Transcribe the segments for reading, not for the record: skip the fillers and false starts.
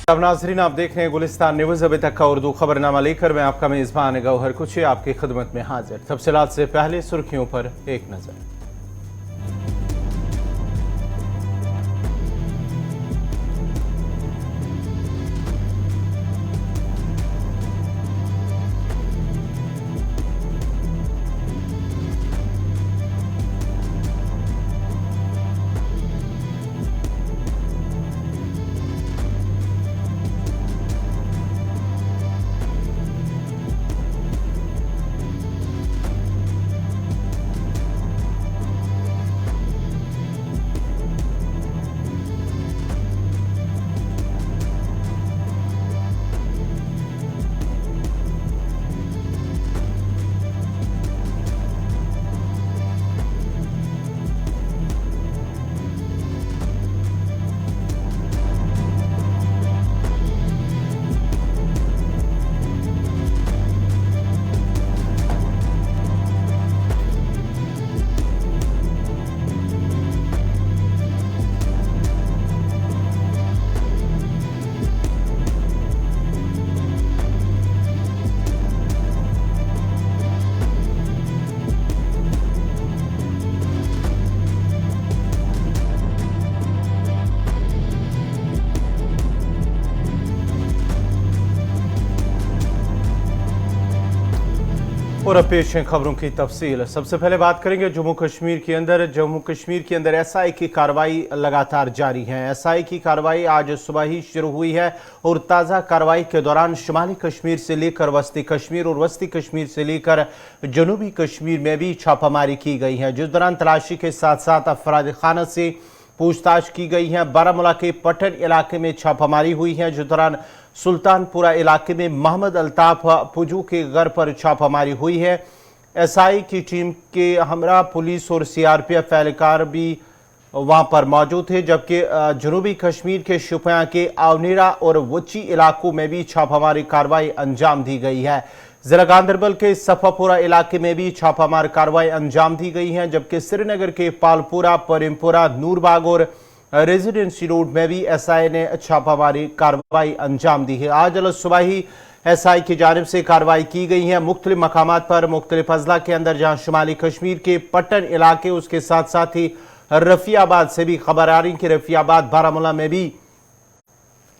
अब नाजरीन, आप देख रहे हैं गुलिस्तान न्यूज। अभी तक का उर्दू खबरनामा लेकर मैं आपका मेजबान गौहर कुछ आपकी खिदमत में हाजिर। तफसीलात से पहले सुर्खियों पर एक नजर। और अब पेश है खबरों की तफसील। सबसे पहले बात करेंगे जम्मू कश्मीर के अंदर एसआई की कार्रवाई लगातार जारी है। एसआई की कार्रवाई आज सुबह ही शुरू हुई है और ताज़ा कार्रवाई के दौरान शुमाली कश्मीर से लेकर वस्ती कश्मीर और वस्ती कश्मीर से लेकर जनूबी कश्मीर में भी छापामारी की गई है, जिस दौरान तलाशी के साथ साथ अफराद खाना से पूछताछ की गई है। बारामूला के पट्टन इलाके में छापामारी हुई है, जिस दौरान सुल्तानपुरा इलाके में मोहम्मद अल्ताफ पुजू के घर पर छापामारी हुई है। एसआई की टीम के हमरा पुलिस और सीआरपीएफ एहलकार भी वहां पर मौजूद थे, जबकि जनूबी कश्मीर के शोपियां के आवनीरा और वची इलाकों में भी छापामारी कार्रवाई अंजाम दी गई है। जिला गांधरबल के सफापुरा इलाके में भी छापामार कार्रवाई अंजाम दी गई है, जबकि श्रीनगर के पालपुरा, परिमपुरा, नूरबाग और रेजिडेंसी रोड में भी एसआई ने छापामारी कार्रवाई अंजाम दी है। आज सुबह ही एसआई की जानिब से कार्रवाई की गई है मुख्तलिफ मकामात पर, मुख्तलिफ अजला के अंदर, जहां शुमाली कश्मीर के पट्टन इलाके, उसके साथ साथ ही रफियाबाद से भी खबर आ रही कि रफियाबाद, बारामूला में भी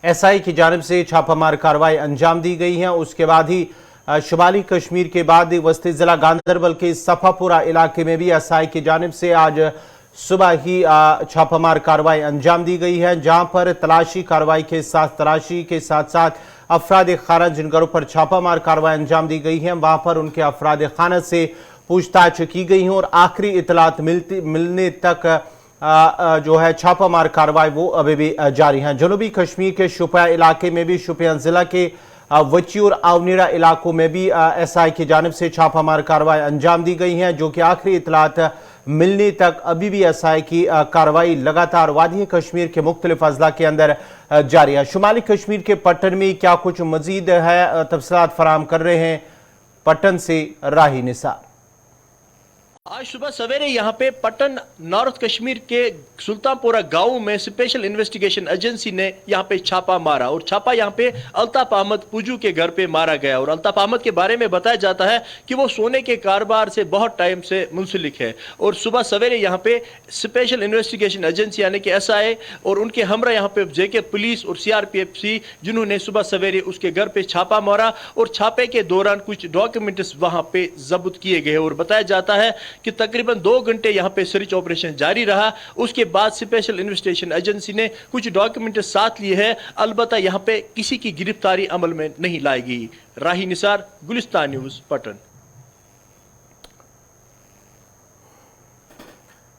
एसआई की जानिब से छापामार कार्रवाई अंजाम दी गई है। उसके बाद ही शुमाली कश्मीर के बाद वस्ती जिला गांधरबल के सफापुरा इलाके में भी एसआई की जानिब से आज सुबह ही छापामार कार्रवाई अंजाम दी गई है, जहां पर तलाशी के साथ साथ अफराद खाना जिन घरों पर छापामार कार्रवाई अंजाम दी गई है, वहां पर उनके अफराद खाना से पूछताछ की गई है और आखिरी इतलात मिलने तक जो है छापामार कार्रवाई वो अभी भी जारी है। जनूबी कश्मीर के शोपियां इलाके में भी, शोपियां जिला के वची और आवनीरा इलाकों में भी एसआई की जानिब से छापामार कार्रवाई अंजाम दी गई है, जो कि आखिरी इतलात मिलने तक अभी भी एसआई की कार्रवाई लगातार वादी कश्मीर के मुख्तलिफ अजला के अंदर जारी है। शुमाली कश्मीर के पट्टन में क्या कुछ मजीद है, तफसीलात फराहम कर रहे हैं पट्टन से राही निसार। आज सुबह सवेरे यहाँ पे पट्टन नॉर्थ कश्मीर के सुल्तानपुरा गांव में स्पेशल इन्वेस्टिगेशन एजेंसी ने यहाँ पे छापा मारा और छापा यहाँ पे अल्ताफ अहमद पुजू के घर पे मारा गया। और अल्ताफ अहमद के बारे में बताया जाता है कि वो सोने के कारोबार से बहुत टाइम से मुंसलिक है। और सुबह सवेरे यहाँ पे स्पेशल इन्वेस्टिगेशन एजेंसी यानी कि एसआई और उनके हमरा यहाँ पे जेके पुलिस और सीआरपीएफ जिन्होंने सुबह सवेरे उसके घर पे छापा मारा और छापे के दौरान कुछ डॉक्यूमेंट्स वहाँ पे जब्त किए गए। और बताया जाता है कि तकरीबन 2 घंटे यहां पे सर्च ऑपरेशन जारी रहा। उसके बाद स्पेशल इन्वेस्टिगेशन एजेंसी ने कुछ डॉक्यूमेंट साथ लिए हैं, अलबत्ता यहां पे किसी की गिरफ्तारी अमल में नहीं लाई गई। राही निसार, गुलिस्तान न्यूज, पटन।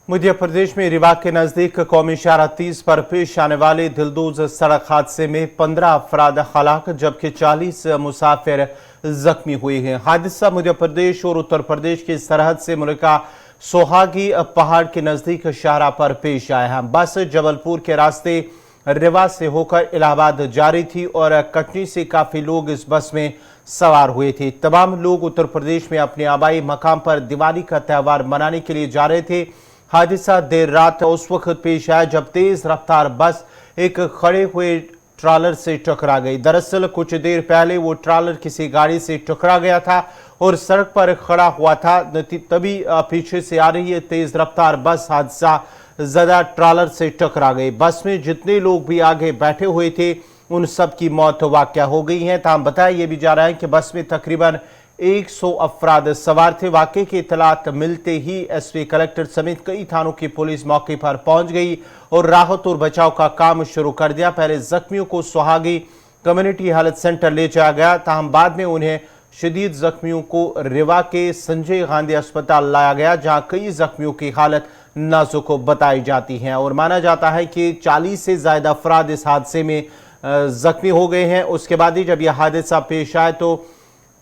मध्य प्रदेश में रीवा के नजदीक कौमी शाहरा 30 पर पेश आने वाले दिलदोज सड़क हादसे में 15 अफराद हलाक जबकि 40 मुसाफिर जख्मी हुए हैं। हादसा मध्य प्रदेश और उत्तर प्रदेश की सरहद से मुल्का सोहागी पहाड़ के नजदीक शाहरा पर पेश आया है। बस जबलपुर के रास्ते रीवा से होकर इलाहाबाद जा रही थी और कटनी से काफी लोग इस बस में सवार हुए थे। तमाम लोग उत्तर प्रदेश में अपने आबाई मकाम पर दिवाली का त्यौहार मनाने के लिए जा रहे थे। हादसा देर रात उस वक्त पेश आया जब तेज रफ्तार बस एक खड़े हुए ट्रॉलर से टकरा गई। दरअसल कुछ देर पहले वो ट्रॉलर किसी गाड़ी से टकरा गया था और सड़क पर खड़ा हुआ था। तभी पीछे से आ रही तेज रफ्तार बस हादसा ज़दा ट्रॉलर से टकरा गई। बस में जितने लोग भी आगे बैठे हुए थे उन सब की मौत वाक़या हो गई है। तमाम बताया यह भी जा रहा है कि बस में तकरीबन 100 अफराद सवार थे। वाक़े की इतलात मिलते ही एसपी कलेक्टर समेत कई थानों की पुलिस मौके पर पहुंच गई और राहत और बचाव का काम शुरू कर दिया। पहले जख्मियों को सुहागी कम्युनिटी हेल्थ सेंटर ले जाया गया, ताहम बाद में उन्हें शदीद जख्मियों को रेवा के संजय गांधी अस्पताल लाया गया, जहां कई जख्मियों की हालत नाजुक बताई जाती है और माना जाता है कि 40 से ज्यादा अफराद इस हादसे में जख्मी हो गए हैं। उसके बाद ही जब यह हादसा पेश आया तो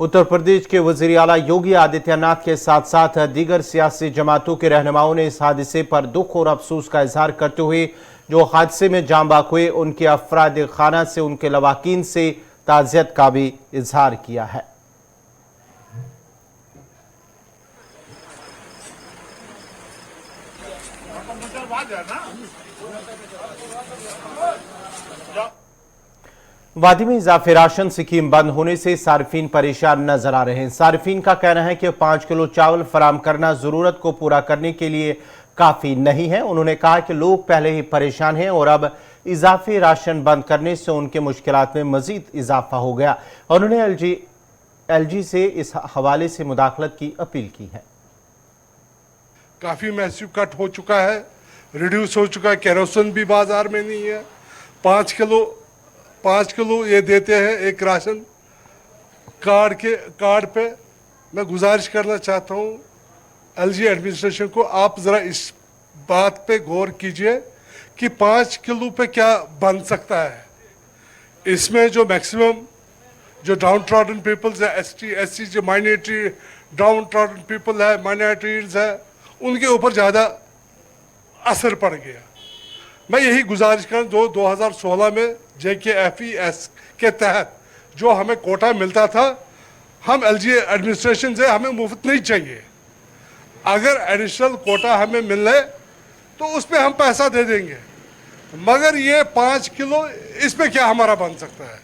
उत्तर प्रदेश के वज़ीर आला योगी आदित्यनाथ के साथ साथ दीगर सियासी जमातों के रहनुमाओं ने इस हादसे पर दुख और अफसोस का इजहार करते हुए जो हादसे में जान बाक हुए उनके अफराद खाना से, उनके लवाकीन से ताज़ियत का भी इजहार किया है। वादी में इजाफे राशन स्कीम बंद होने से सार्फिन परेशान नजर आ रहे हैं। सार्फिन का कहना है कि 5 किलो चावल फराम करना जरूरत को पूरा करने के लिए काफी नहीं है। उन्होंने कहा कि लोग पहले ही परेशान हैं और अब इजाफी राशन बंद करने से उनके मुश्किलात में मजीद इजाफा हो गया। उन्होंने एलजी से इस हवाले से मुदाखलत की अपील की है। काफी मैसिव कट हो चुका है, रिड्यूस हो चुका है, केरोसिन भी बाजार में नहीं है। 5 किलो ये देते हैं एक राशन कार्ड पे। मैं गुजारिश करना चाहता हूँ एलजी एडमिनिस्ट्रेशन को, आप ज़रा इस बात पे गौर कीजिए कि 5 किलो पे क्या बन सकता है। इसमें जो मैक्सिमम जो डाउन ट्रॉडन पीपल्स है, ST जो माइनॉरिटी डाउन ट्रॉडन पीपल है, माइनॉरिटीज है, उनके ऊपर ज़्यादा असर पड़ गया। मैं यही गुजारिश कर 2016 में JKFES के तहत जो हमें कोटा मिलता था, हम एलजी एडमिनिस्ट्रेशन से हमें मुफ्त नहीं चाहिए। अगर एडिशनल कोटा हमें मिल रहे तो उस पर हम पैसा दे देंगे, मगर ये 5 किलो इस पे क्या हमारा बन सकता है।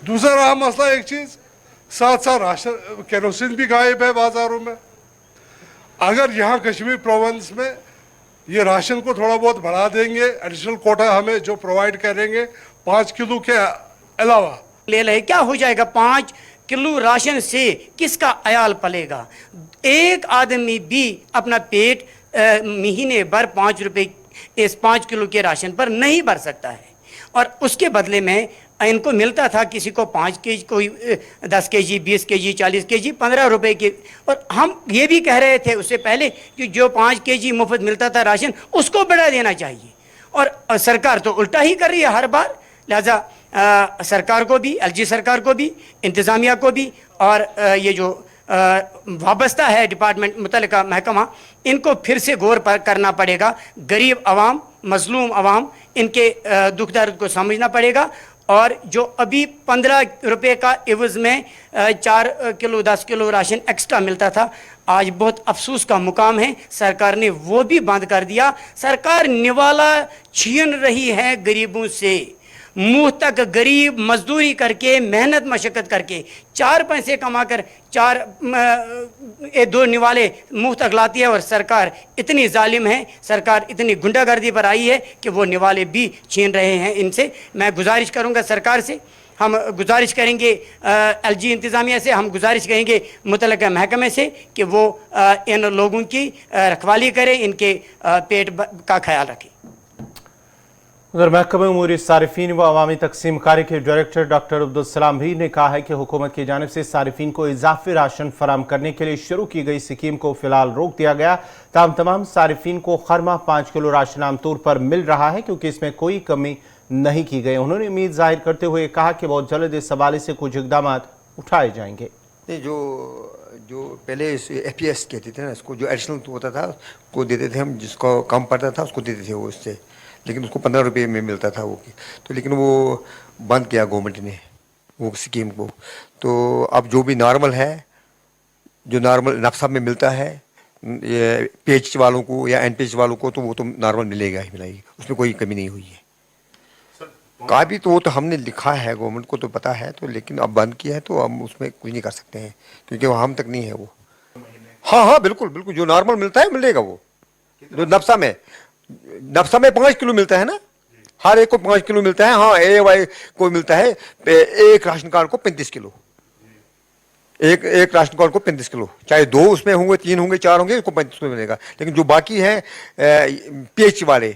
दूसरा रहा मसला, एक चीज़ साथ साथ राशन केरोसिन भी गायब है बाज़ारों में। अगर यहाँ कश्मीर प्रोविंस में ये राशन को थोड़ा बहुत बढ़ा देंगे, एडिशनल कोटा हमें जो प्रोवाइड करेंगे 5 किलो के अलावा, ले रहे क्या हो जाएगा। 5 किलो राशन से किसका अयाल पलेगा। एक आदमी भी अपना पेट महीने भर 5 रुपए इस 5 किलो के राशन पर नहीं भर सकता है। और उसके बदले में इनको मिलता था, किसी को 5 केजी, कोई 10 केजी, 20 केजी, 40 केजी, 15 रुपए के। और हम ये भी कह रहे थे उससे पहले कि जो 5 केजी मुफ्त मिलता था राशन उसको बढ़ा देना चाहिए। और सरकार तो उल्टा ही कर रही है हर बार। लिहाजा सरकार को भी, एलजी सरकार को भी, इंतज़ामिया को भी और ये जो वाबस्ता है डिपार्टमेंट मुतल्लिका महकमा, इनको फिर से गौर पर करना पड़ेगा। गरीब आवाम, मजलूम आवाम, इनके दुख दर्द को समझना पड़ेगा। और जो अभी 15 रुपए का एवज में 4 किलो 10 किलो राशन एक्स्ट्रा मिलता था, आज बहुत अफसोस का मुकाम है सरकार ने वो भी बंद कर दिया। सरकार निवाला छीन रही है गरीबों से। मुंह तक गरीब मजदूरी करके, मेहनत मशक्क़त करके, 4 पैसे कमाकर 2 निवाले मुंह तक लाती है। और सरकार इतनी जालिम है, सरकार इतनी गुंडागर्दी पर आई है कि वो निवाले भी छीन रहे हैं इनसे। मैं गुजारिश करूंगा सरकार से, हम गुजारिश करेंगे एलजी इंतज़ामिया से, हम गुजारिश करेंगे मुतल्लिका महकमे से कि वो इन लोगों की रखवाली करें, इनके पेट का ख्याल रखें। उधर महकमा उमूर सारिफीन व अवामी तकसीम कारी के डायरेक्टर डॉक्टर अब्दुल सलाम भी ने कहा है कि हुकूमत की जानिब से सारिफीन को इजाफी राशन फराम करने के लिए शुरू की गई स्कीम को फिलहाल रोक दिया गया। तमाम सारिफीन को हर माह 5 किलो राशन आमतौर पर मिल रहा है क्योंकि इसमें कोई कमी नहीं की गई। उन्होंने उम्मीद जाहिर करते हुए कहा कि बहुत जल्द इस हवाले से कुछ इकदाम उठाए जाएंगे। जो पहले FPS कहते थे ना, इसको जो एडिशनल होता था उसको देते थे हम, जिसको कम पड़ता था उसको देते थे वो, उससे लेकिन उसको 15 रुपये में मिलता था वो। तो लेकिन वो बंद किया गवर्नमेंट ने वो स्कीम को। तो अब जो भी नॉर्मल है, जो नॉर्मल नफसा में मिलता है PH वालों को या NPH वालों को, तो वो तो नॉर्मल मिलेगा ही, मिलेगी, उसमें कोई कमी नहीं हुई है। सर काफी तो वो तो हमने लिखा है, गवर्नमेंट को तो पता है, तो लेकिन अब बंद किया है तो हम उसमें कुछ नहीं कर सकते हैं क्योंकि वो हम तक नहीं है वो। हाँ हाँ बिल्कुल बिल्कुल, जो नॉर्मल मिलता है मिलेगा वो। जो नफसा में 5 किलो मिलता है ना, हर एक को 5 किलो मिलता है। हाँ AY को मिलता है एक राशन कार्ड को 35 किलो, एक राशन कार्ड को 35 किलो, चाहे 2 उसमें होंगे, 3 होंगे, 4 होंगे, उसको 35 किलो मिलेगा। लेकिन जो बाकी है PH वाले,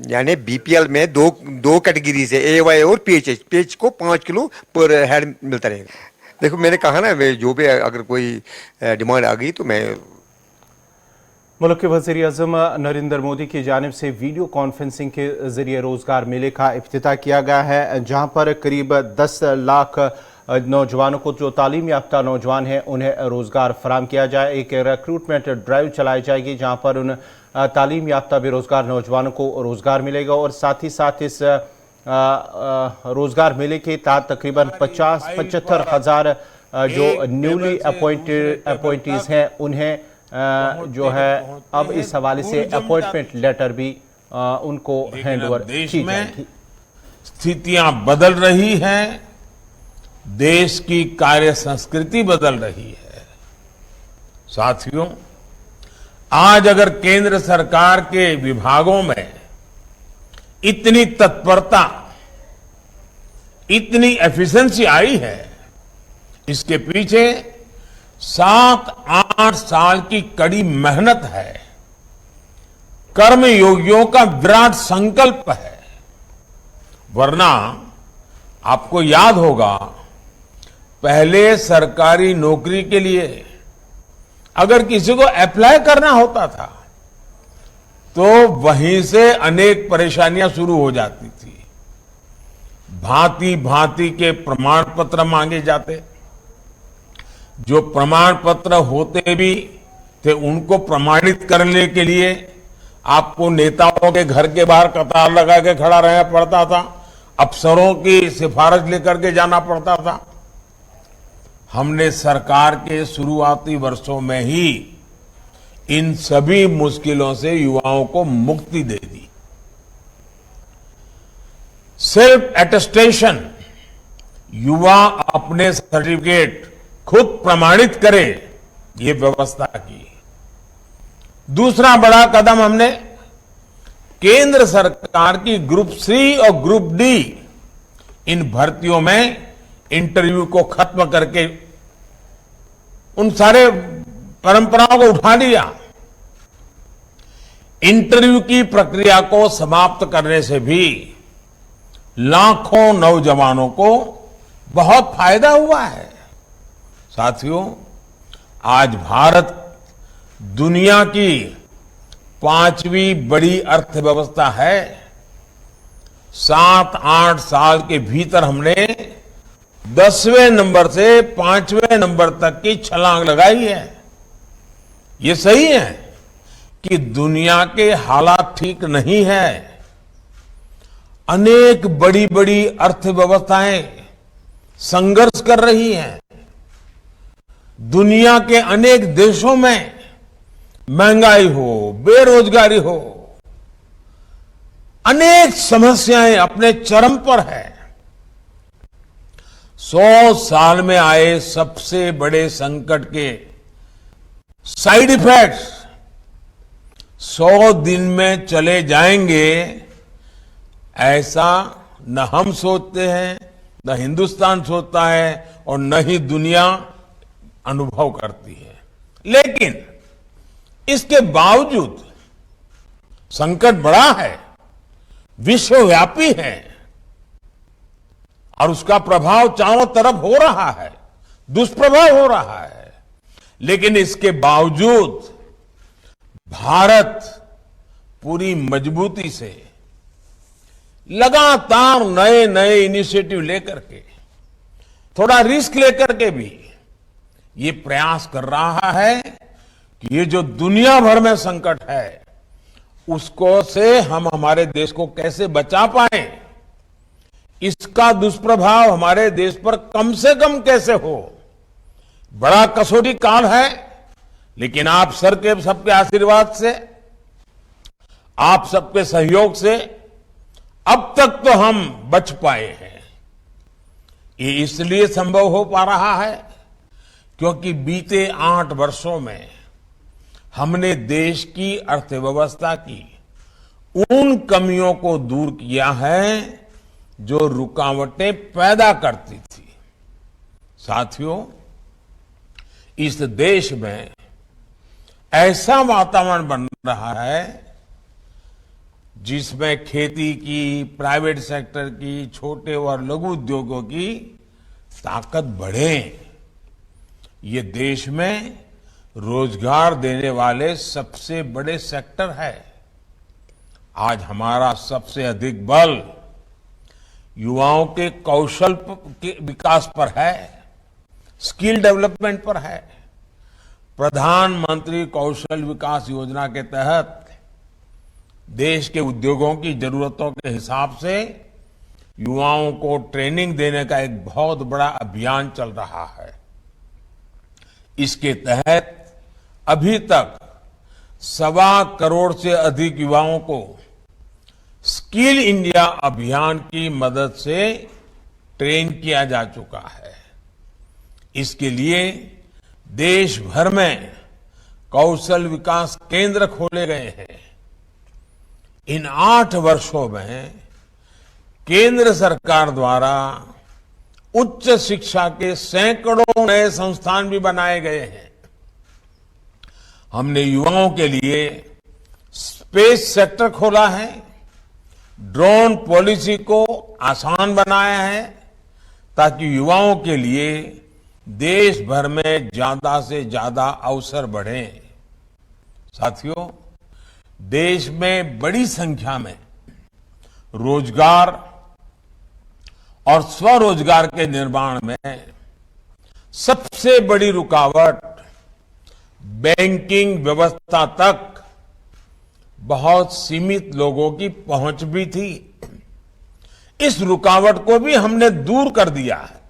यानी BPL में दो कैटेगरीज है, AY और PH को 5 किलो पर हेड मिलता रहेगा। देखो मैंने कहा ना, जो भी अगर कोई डिमांड आ गई तो मैं। मुल्क के वज़ीर-ए-आज़म नरेंद्र मोदी की जानिब से वीडियो कॉन्फ्रेंसिंग के जरिए रोज़गार मेले का इफ्तिताह किया गया है, जहाँ पर करीब 10 लाख नौजवानों को, जो तालीम याफ्ता नौजवान हैं, उन्हें रोज़गार फराम किया जाए। एक रिक्रूटमेंट ड्राइव चलाई जाएगी जहाँ पर उन तालीम याफ्ता बेरोज़गार नौजवानों को रोज़गार मिलेगा और साथ ही साथ इस रोज़गार मेले के तहत तकरीबन 75 हज़ार जो न्यूली अपॉइंटीज़ हैं उन्हें जो है अब इस हवाले से अपॉइंटमेंट लेटर भी उनको हैंडओवर की जाएगी। स्थितियां बदल रही हैं, देश की कार्य संस्कृति बदल रही है। साथियों, आज अगर केंद्र सरकार के विभागों में इतनी तत्परता, इतनी एफिशिएंसी आई है, इसके पीछे 7-8 साल की कड़ी मेहनत है, कर्मयोगियों का विराट संकल्प है। वरना आपको याद होगा, पहले सरकारी नौकरी के लिए अगर किसी को अप्लाई करना होता था तो वहीं से अनेक परेशानियां शुरू हो जाती थी। भांति भांति के प्रमाण पत्र मांगे जाते, जो प्रमाण पत्र होते भी थे उनको प्रमाणित करने के लिए आपको नेताओं के घर के बाहर कतार लगा के खड़ा रहना पड़ता था, अफसरों की सिफारिश लेकर के जाना पड़ता था। हमने सरकार के शुरुआती वर्षों में ही इन सभी मुश्किलों से युवाओं को मुक्ति दे दी। सेल्फ एटेस्टेशन, युवा अपने सर्टिफिकेट खुद प्रमाणित करे, ये व्यवस्था की। दूसरा बड़ा कदम हमने केंद्र सरकार की ग्रुप C और ग्रुप D इन भर्तियों में इंटरव्यू को खत्म करके उन सारे परंपराओं को उठा लिया। इंटरव्यू की प्रक्रिया को समाप्त करने से भी लाखों नौजवानों को बहुत फायदा हुआ है। साथियों, आज भारत दुनिया की 5वीं बड़ी अर्थव्यवस्था है। 7-8 साल के भीतर हमने 10वें नंबर से 5वें नंबर तक की छलांग लगाई है। ये सही है कि दुनिया के हालात ठीक नहीं है। अनेक बड़ी बड़ी अर्थव्यवस्थाएं संघर्ष कर रही हैं। दुनिया के अनेक देशों में महंगाई हो, बेरोजगारी हो, अनेक समस्याएं अपने चरम पर है। 100 साल में आए सबसे बड़े संकट के साइड इफेक्ट्स 100 दिन में चले जाएंगे, ऐसा न हम सोचते हैं, न हिंदुस्तान सोचता है और न ही दुनिया अनुभव करती है। लेकिन इसके बावजूद संकट बड़ा है, विश्वव्यापी है और उसका प्रभाव चारों तरफ हो रहा है, दुष्प्रभाव हो रहा है। लेकिन इसके बावजूद भारत पूरी मजबूती से लगातार नए नए इनिशिएटिव लेकर के, थोड़ा रिस्क लेकर के भी ये प्रयास कर रहा है कि ये जो दुनिया भर में संकट है उसको से हम हमारे देश को कैसे बचा पाए, इसका दुष्प्रभाव हमारे देश पर कम से कम कैसे हो। बड़ा कसौटी काल है, लेकिन आप सबके आशीर्वाद से, आप सबके सहयोग से अब तक तो हम बच पाए हैं। ये इसलिए संभव हो पा रहा है क्योंकि बीते 8 वर्षों में हमने देश की अर्थव्यवस्था की उन कमियों को दूर किया है जो रुकावटें पैदा करती थी। साथियों, इस देश में ऐसा वातावरण बन रहा है जिसमें खेती की, प्राइवेट सेक्टर की, छोटे और लघु उद्योगों की ताकत बढ़े। ये देश में रोजगार देने वाले सबसे बड़े सेक्टर है। आज हमारा सबसे अधिक बल युवाओं के कौशल के विकास पर है, स्किल डेवलपमेंट पर है। प्रधानमंत्री कौशल विकास योजना के तहत देश के उद्योगों की जरूरतों के हिसाब से युवाओं को ट्रेनिंग देने का एक बहुत बड़ा अभियान चल रहा है। इसके तहत अभी तक 1.25 करोड़ से अधिक युवाओं को स्किल इंडिया अभियान की मदद से ट्रेन किया जा चुका है। इसके लिए देश भर में कौशल विकास केंद्र खोले गए हैं। इन 8 वर्षों में केंद्र सरकार द्वारा उच्च शिक्षा के सैकड़ों नए संस्थान भी बनाए गए हैं। हमने युवाओं के लिए स्पेस सेक्टर खोला है, ड्रोन पॉलिसी को आसान बनाया है ताकि युवाओं के लिए देश भर में ज्यादा से ज्यादा अवसर बढ़े। साथियों, देश में बड़ी संख्या में रोजगार और स्वरोजगार के निर्माण में सबसे बड़ी रुकावट बैंकिंग व्यवस्था तक बहुत सीमित लोगों की पहुंच भी थी। इस रुकावट को भी हमने दूर कर दिया है।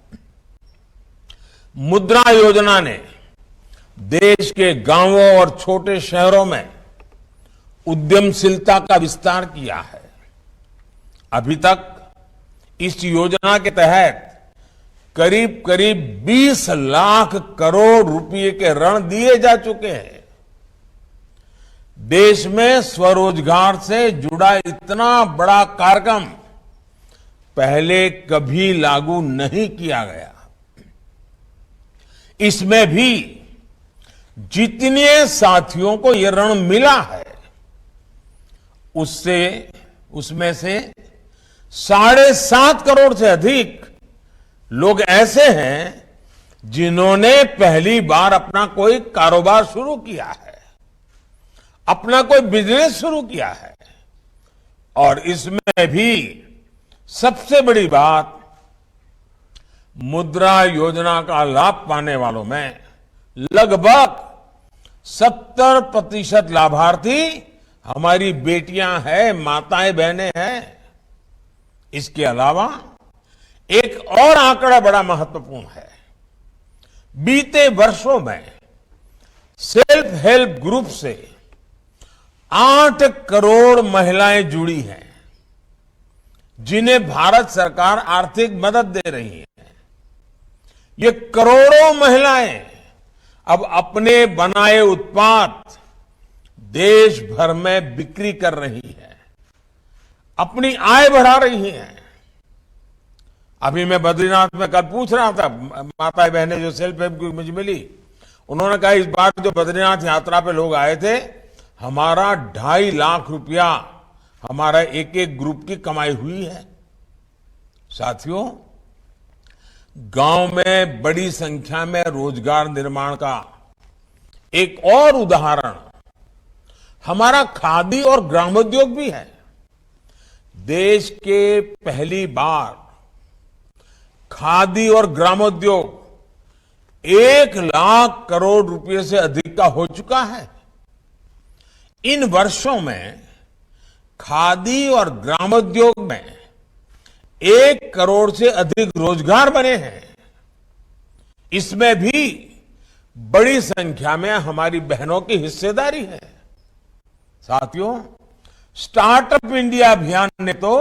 मुद्रा योजना ने देश के गांवों और छोटे शहरों में उद्यमशीलता का विस्तार किया है। अभी तक इस योजना के तहत करीब करीब 20 लाख करोड़ रुपए के ऋण दिए जा चुके हैं। देश में स्वरोजगार से जुड़ा इतना बड़ा कार्यक्रम पहले कभी लागू नहीं किया गया। इसमें भी जितने साथियों को यह ऋण मिला है उसमें से 7.5 करोड़ से अधिक लोग ऐसे हैं जिन्होंने पहली बार अपना कोई कारोबार शुरू किया है, अपना कोई बिजनेस शुरू किया है। और इसमें भी सबसे बड़ी बात, मुद्रा योजना का लाभ पाने वालों में लगभग 70% लाभार्थी हमारी बेटियां हैं, माताएं बहनें हैं। इसके अलावा एक और आंकड़ा बड़ा महत्वपूर्ण है। बीते वर्षों में सेल्फ हेल्प ग्रुप से 8 करोड़ महिलाएं जुड़ी हैं जिन्हें भारत सरकार आर्थिक मदद दे रही है। ये करोड़ों महिलाएं अब अपने बनाए उत्पाद देश भर में बिक्री कर रही है, अपनी आय बढ़ा रही हैं। अभी मैं बद्रीनाथ में कल पूछ रहा था, माता बहनें जो सेल्फ हेल्प ग्रुप मुझे मिली, उन्होंने कहा इस बार जो बद्रीनाथ यात्रा पे लोग आए थे, हमारा 2.5 लाख रुपया हमारा एक एक ग्रुप की कमाई हुई है। साथियों, गांव में बड़ी संख्या में रोजगार निर्माण का एक और उदाहरण हमारा खादी और ग्रामोद्योग भी है। देश के पहली बार खादी और ग्रामोद्योग 1 लाख करोड़ रुपए से अधिक का हो चुका है। इन वर्षों में खादी और ग्रामोद्योग में 1 करोड़ से अधिक रोजगार बने हैं। इसमें भी बड़ी संख्या में हमारी बहनों की हिस्सेदारी है। साथियों, स्टार्टअप इंडिया अभियान ने तो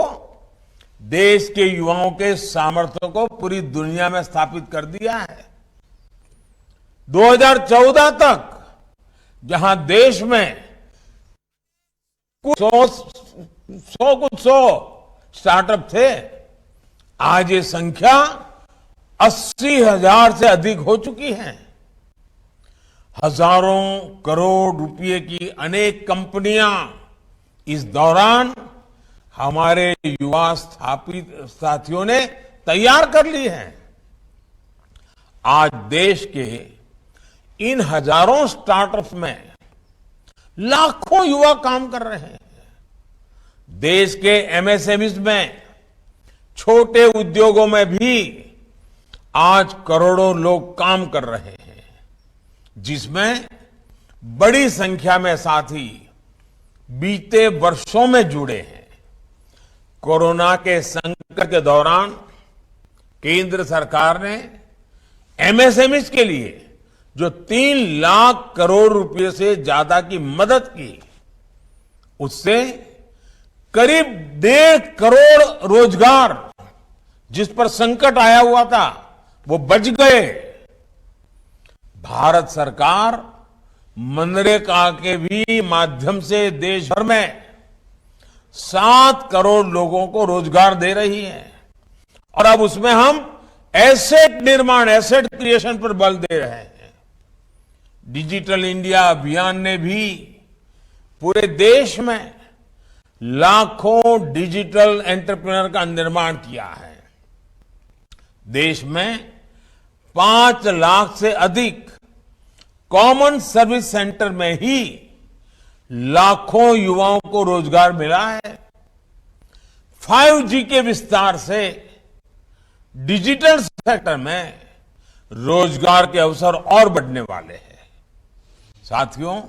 देश के युवाओं के सामर्थ्य को पूरी दुनिया में स्थापित कर दिया है। 2014 तक जहां देश में कुछ 100 स्टार्टअप थे, आज ये संख्या 80,000 से अधिक हो चुकी है। हजारों करोड़ रुपए की अनेक कंपनियां इस दौरान हमारे युवा स्थापित साथियों ने तैयार कर ली हैं। आज देश के इन हजारों स्टार्टअप्स में लाखों युवा काम कर रहे हैं। देश के एमएसएमईज में, छोटे उद्योगों में भी आज करोड़ों लोग काम कर रहे हैं, जिसमें बड़ी संख्या में साथी बीते वर्षों में जुड़े हैं। कोरोना के संकट के दौरान केंद्र सरकार ने एमएसएमईज के लिए जो 3 लाख करोड़ रुपए से ज्यादा की मदद की, उससे करीब 1.5 करोड़ रोजगार जिस पर संकट आया हुआ था वो बच गए। भारत सरकार मनरेगा के भी माध्यम से देश भर में 7 करोड़ लोगों को रोजगार दे रही है और अब उसमें हम एसेट निर्माण, एसेट क्रिएशन पर बल दे रहे हैं। डिजिटल इंडिया अभियान ने भी पूरे देश में लाखों डिजिटल एंटरप्रेन्योर का निर्माण किया है। देश में 5 लाख से अधिक कॉमन सर्विस सेंटर में ही लाखों युवाओं को रोजगार मिला है। 5G के विस्तार से डिजिटल सेक्टर में रोजगार के अवसर और बढ़ने वाले हैं। साथियों,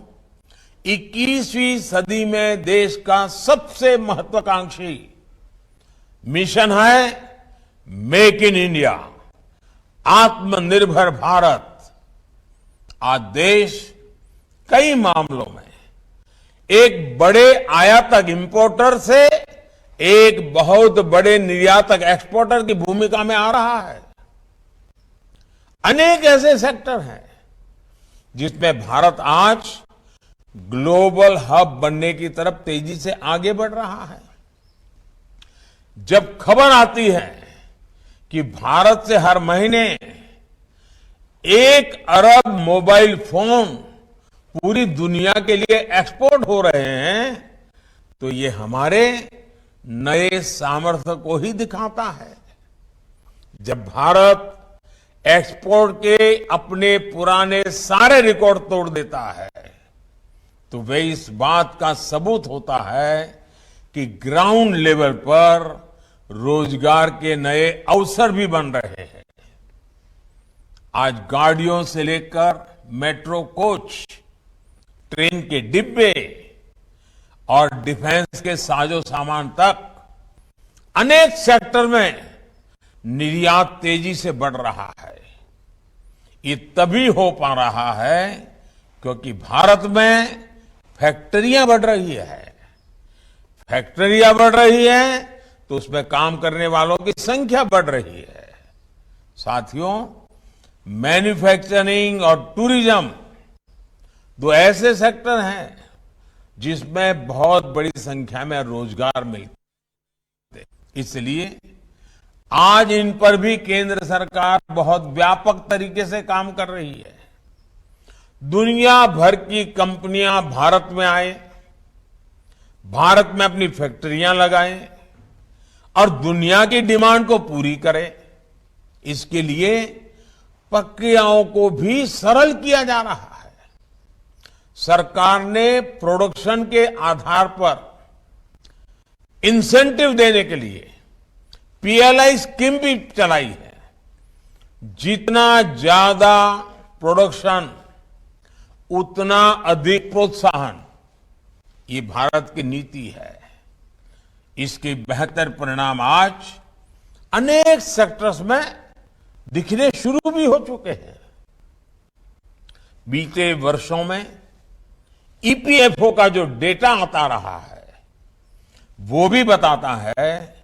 21वीं सदी में देश का सबसे महत्वाकांक्षी मिशन है मेक इन इंडिया, आत्मनिर्भर भारत। आज देश कई मामलों में एक बड़े आयातक इंपोर्टर से एक बहुत बड़े निर्यातक एक्सपोर्टर की भूमिका में आ रहा है। अनेक ऐसे सेक्टर हैं जिसमें भारत आज ग्लोबल हब बनने की तरफ तेजी से आगे बढ़ रहा है। जब खबर आती है कि भारत से हर महीने 1 अरब मोबाइल फोन पूरी दुनिया के लिए एक्सपोर्ट हो रहे हैं, तो ये हमारे नए सामर्थ्य को ही दिखाता है। जब भारत एक्सपोर्ट के अपने पुराने सारे रिकॉर्ड तोड़ देता है, तो वे इस बात का सबूत होता है कि ग्राउंड लेवल पर रोजगार के नए अवसर भी बन रहे हैं। आज गाड़ियों से लेकर मेट्रो कोच, ट्रेन के डिब्बे और डिफेंस के साजो सामान तक अनेक सेक्टर में निर्यात तेजी से बढ़ रहा है। ये तभी हो पा रहा है क्योंकि भारत में फैक्ट्रियां बढ़ रही है। फैक्ट्रियां बढ़ रही है तो उसमें काम करने वालों की संख्या बढ़ रही है। साथियों, मैन्युफैक्चरिंग और टूरिज्म 2 ऐसे सेक्टर हैं जिसमें बहुत बड़ी संख्या में रोजगार मिलते हैं। इसलिए आज इन पर भी केंद्र सरकार बहुत व्यापक तरीके से काम कर रही है। दुनिया भर की कंपनियां भारत में आए, भारत में अपनी फैक्ट्रियां लगाएं और दुनिया की डिमांड को पूरी करें। इसके लिए प्रक्रियाओं को भी सरल किया जा रहा है। सरकार ने प्रोडक्शन के आधार पर इंसेंटिव देने के लिए पीएलआई स्कीम भी चलाई है। जितना ज्यादा प्रोडक्शन उतना अधिक प्रोत्साहन, ये भारत की नीति है। इसके बेहतर परिणाम आज अनेक सेक्टर्स में दिखने शुरू भी हो चुके हैं। बीते वर्षों में ईपीएफओ का जो डेटा आता रहा है, वो भी बताता है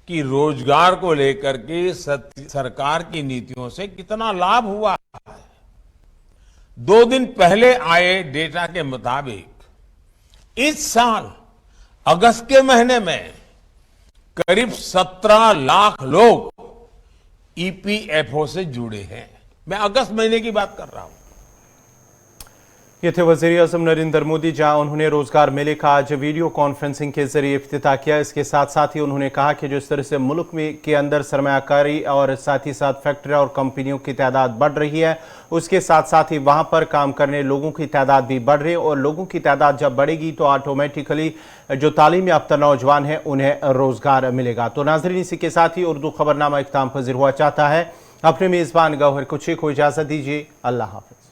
कि रोजगार को लेकर के सरकार की नीतियों से कितना लाभ हुआ है। 2 दिन पहले आए डेटा के मुताबिक इस साल अगस्त के महीने में करीब 17 लाख लोग ईपीएफओ से जुड़े हैं। मैं अगस्त महीने की बात कर रहा हूं। ये थे वज़ीर आज़म नरेंद्र मोदी, जहां उन्होंने रोजगार मेले का आज वीडियो कॉन्फ्रेंसिंग के जरिए इफ्तिताह किया। इसके साथ साथ ही उन्होंने कहा कि जो इस तरह से मुल्क में के अंदर सरमायाकारी और साथ ही साथ फैक्ट्री और कंपनियों की तादाद बढ़ रही है, उसके साथ साथ ही वहां पर काम करने लोगों की तादाद भी बढ़ रही है और लोगों की तादाद जब बढ़ेगी तो ऑटोमेटिकली जो तालीम याफ्ता नौजवान हैं उन्हें रोजगार मिलेगा। तो नाज़रीन, इसी के साथ ही उर्दू खबरनामा इख्तिताम पज़ीर हुआ चाहता है। अपने मेज़बान गौहर कुछी को इजाज़त दीजिए। अल्लाह हाफ़िज़।